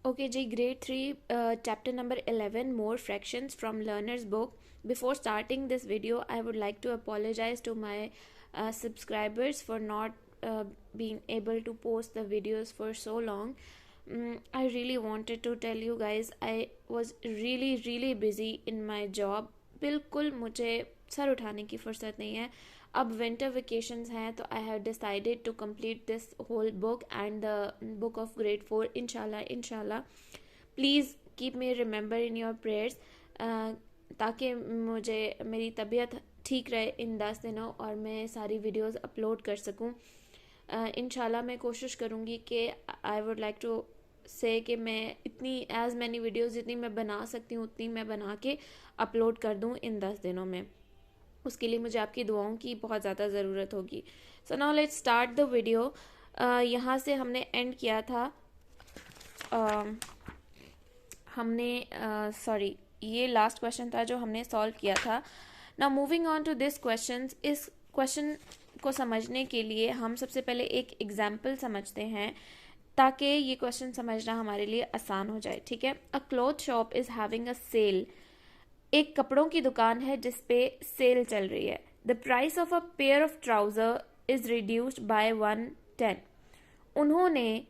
Okay, Ji, grade 3, chapter number 11, more fractions from learner's book. Before starting this video, I would like to apologize to my subscribers for not being able to post the videos for so long. I really wanted to tell you guys, I was really busy in my job. बिल्कुल मुझे sir उठाने की फुर्सत नहीं है. अब winter vacations हैं तो I have decided to complete this whole book and the book of grade 4 इंशाल्लाह. Please keep me remember in your prayers ताकि मुझे मेरी तबीयत ठीक रहे इन 10 दिनों और मैं सारी वीडियोस अपलोड कर सकूं. इंशाल्लाह मैं कोशिश करूंगी कि आई वुड लाइक टू से कि मैं इतनी एज मैनी वीडियोस जितनी मैं बना सकती हूँ उतनी मैं बना के अपलोड कर दूँ इन 10 दिनों में. उसके लिए मुझे आपकी दुआओं की बहुत ज़्यादा ज़रूरत होगी. So now let's start the video. यहाँ से हमने एंड किया था. हमने ये लास्ट क्वेश्चन था जो हमने सॉल्व किया था. Now moving on to this question. इस क्वेश्चन को समझने के लिए हम सबसे पहले एक एग्जाम्पल समझते हैं ताकि ये क्वेश्चन समझना हमारे लिए आसान हो जाए. ठीक है. A cloth shop is having a sale. एक कपड़ों की दुकान है जिस पे सेल चल रही है. The price of a pair of trouser is reduced by 110. उन्होंने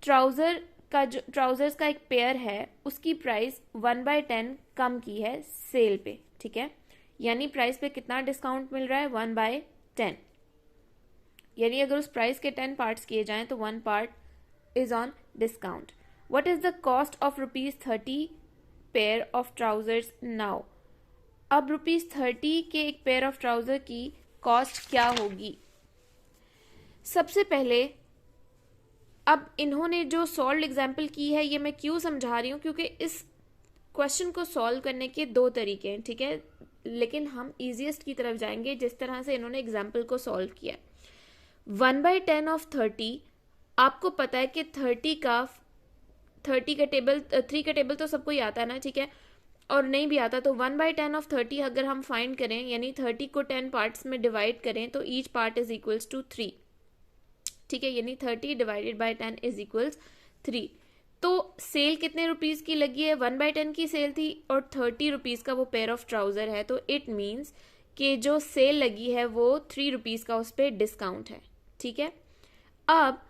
ट्राउजर्स का एक पेयर है उसकी प्राइस 1/10 कम की है सेल पे. ठीक है. यानी प्राइस पे कितना डिस्काउंट मिल रहा है? 1/10. यानी अगर उस प्राइस के 10 पार्ट्स किए जाएं तो 1 part is on discount. What is the cost of ₹30 pair of trousers now. अब ₹30 के एक पेयर ऑफ ट्राउजर की कॉस्ट क्या होगी? सबसे पहले अब इन्होंने जो सॉल्व एग्जाम्पल की है ये मैं क्यों समझा रही हूँ क्योंकि इस क्वेश्चन को सॉल्व करने के 2 तरीके हैं. ठीक है. लेकिन हम इजीएस्ट की तरफ जाएंगे जिस तरह से इन्होंने एग्जाम्पल को सॉल्व किया. 1/10 ऑफ 30. आपको पता है कि 3 का टेबल तो सबको ही आता है ना. ठीक है. और नहीं भी आता तो 1/10 ऑफ 30 अगर हम फाइंड करें यानी 30 को 10 पार्ट्स में डिवाइड करें तो each part is equals to 3. ठीक है. यानी 30 डिवाइडेड बाय 10 इज इक्वल्स 3. तो सेल कितने रुपीस की लगी है? 1/10 की सेल थी और 30 रुपीस का वो पेयर ऑफ ट्राउजर है. तो इट मीन्स कि जो सेल लगी है वो 3 रुपीस का उस पर डिस्काउंट है. ठीक है. अब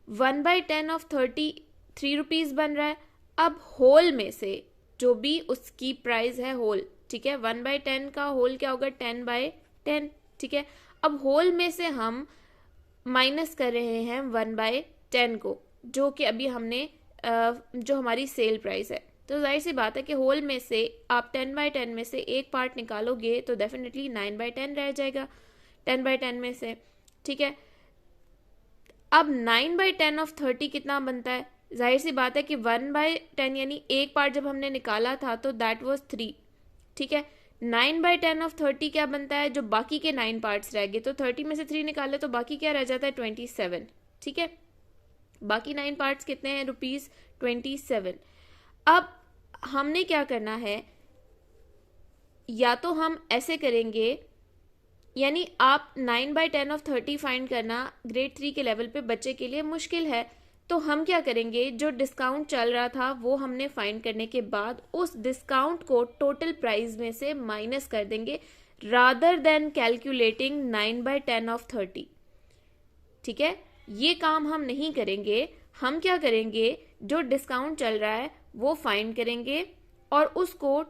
1/10 ऑफ 30 3 रुपीज बन रहा है. अब होल में से जो भी उसकी प्राइस है होल. ठीक है. 1/10 का होल क्या होगा? 10/10. ठीक है. अब होल में से हम माइनस कर रहे हैं 1/10 को जो कि अभी हमने जो हमारी सेल प्राइस है. तो जाहिर सी बात है कि होल में से आप 10/10 में से एक पार्ट निकालोगे तो डेफिनेटली 9/10 रह जाएगा 10/10 में से. ठीक है. अब 9/10 ऑफ 30 कितना बनता है? जाहिर सी बात है कि 1/10 यानी एक पार्ट जब हमने निकाला था तो दैट वाज 3. ठीक है. 9/10 ऑफ 30 क्या बनता है? जो बाकी के 9 पार्ट्स रह गए तो 30 में से 3 निकाले तो बाकी क्या रह जाता है? 27. ठीक है. बाकी 9 पार्ट्स कितने हैं? ₹27. अब हमने क्या करना है? या तो हम ऐसे करेंगे यानी आप 9/10 ऑफ 30 फाइंड करना ग्रेड 3 के लेवल पे बच्चे के लिए मुश्किल है. तो हम क्या करेंगे? जो डिस्काउंट चल रहा था वो हमने फाइंड करने के बाद उस डिस्काउंट को टोटल प्राइस में से माइनस कर देंगे रादर देन कैलकुलेटिंग 9/10 ऑफ 30. ठीक है. ये काम हम नहीं करेंगे. हम क्या करेंगे? जो डिस्काउंट चल रहा है वो फाइंड करेंगे और उसको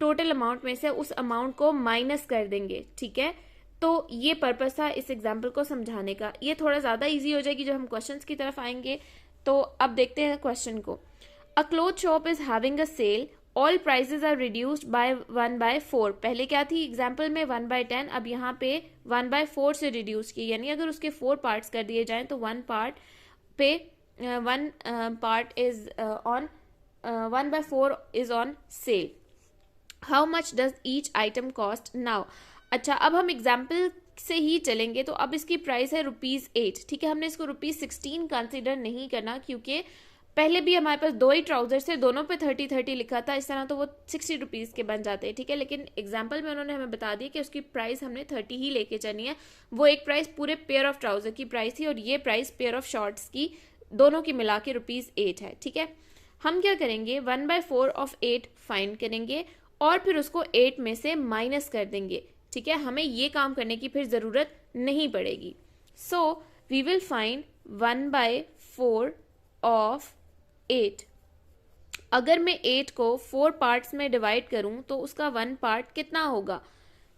टोटल अमाउंट में से उस अमाउंट को माइनस कर देंगे. ठीक है. तो ये पर्पस था इस एग्जाम्पल को समझाने का. ये थोड़ा ज़्यादा इजी हो जाएगी जब हम क्वेश्चंस की तरफ आएंगे. तो अब देखते हैं क्वेश्चन को. A cloth shop is having a sale. All prices are reduced by 1/4. पहले क्या थी एग्जाम्पल में? 1/10. अब यहाँ पे 1/4 से रिड्यूस की यानी अगर उसके 4 पार्ट्स कर दिए जाएं तो 1 part is on 1/4 is on sale. How much does each item cost now. अच्छा. अब हम एग्जाम्पल से ही चलेंगे तो अब इसकी प्राइस है ₹8. ठीक है. हमने इसको ₹16 कंसिडर नहीं करना क्योंकि पहले भी हमारे पास 2 ही ट्राउजर थे दोनों पे 30 लिखा था. इस तरह तो वो 60 रुपीज़ के बन जाते हैं. ठीक है. लेकिन एग्जाम्पल में उन्होंने हमें बता दिया कि उसकी प्राइस हमने 30 ही लेके चलनी है. वो एक प्राइस पूरे पेयर ऑफ ट्राउजर की प्राइस थी और ये प्राइस पेयर ऑफ शॉर्ट्स की दोनों की मिला के ₹8 है। ठीक है, हम क्या करेंगे 1/4 ऑफ 8 फाइंड करेंगे और फिर उसको 8 में से माइनस कर देंगे। ठीक है, हमें ये काम करने की फिर ज़रूरत नहीं पड़ेगी। So we will find 1/4 of 8। अगर मैं 8 को 4 पार्ट्स में डिवाइड करूं तो उसका 1 पार्ट कितना होगा?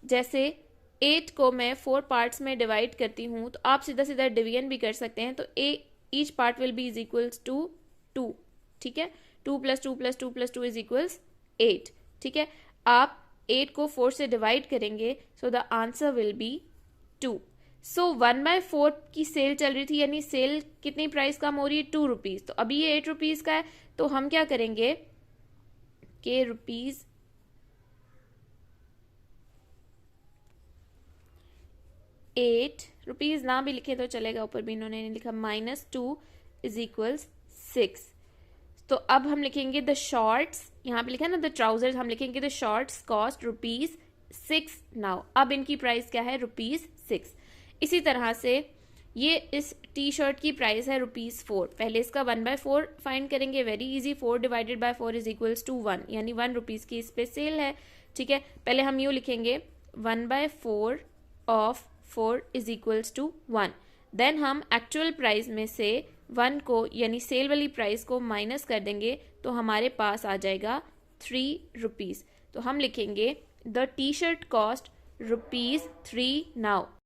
जैसे 8 को मैं 4 पार्ट्स में डिवाइड करती हूं तो आप सीधा सीधा डिवीजन भी कर सकते हैं। तो each part will be is equals to 2। ठीक है, 2 + 2 + 2 + 2 इज इक्वल्स 8। ठीक है, आप 8 को 4 से डिवाइड करेंगे so the answer will be 2। सो 1/4 की सेल चल रही थी, यानी सेल कितनी प्राइस कम हो रही है? ₹2। तो अभी ये ₹8 का है, तो हम क्या करेंगे कि ₹8 ना भी लिखे तो चलेगा, ऊपर भी इन्होंने नहीं लिखा, -2 इज इक्वल्स 6। तो अब हम लिखेंगे द शॉर्ट्स, यहाँ पे लिखा है ना द ट्राउजर्स, हम लिखेंगे द शॉर्ट्स कॉस्ट ₹6 नाउ। अब इनकी प्राइस क्या है? ₹6। इसी तरह से ये इस टी शर्ट की प्राइस है ₹4। पहले इसका 1/4 फाइंड करेंगे, very easy. 4 divided by 4 is equals to 1, यानी ₹1 की इस पे सेल है। ठीक है, पहले हम यूँ लिखेंगे 1/4 of 4 is equals to 1। Then हम एक्चुअल प्राइस में से 1 को यानी सेल वाली प्राइस को माइनस कर देंगे तो हमारे पास आ जाएगा ₹3। तो हम लिखेंगे the T shirt cost ₹3 now.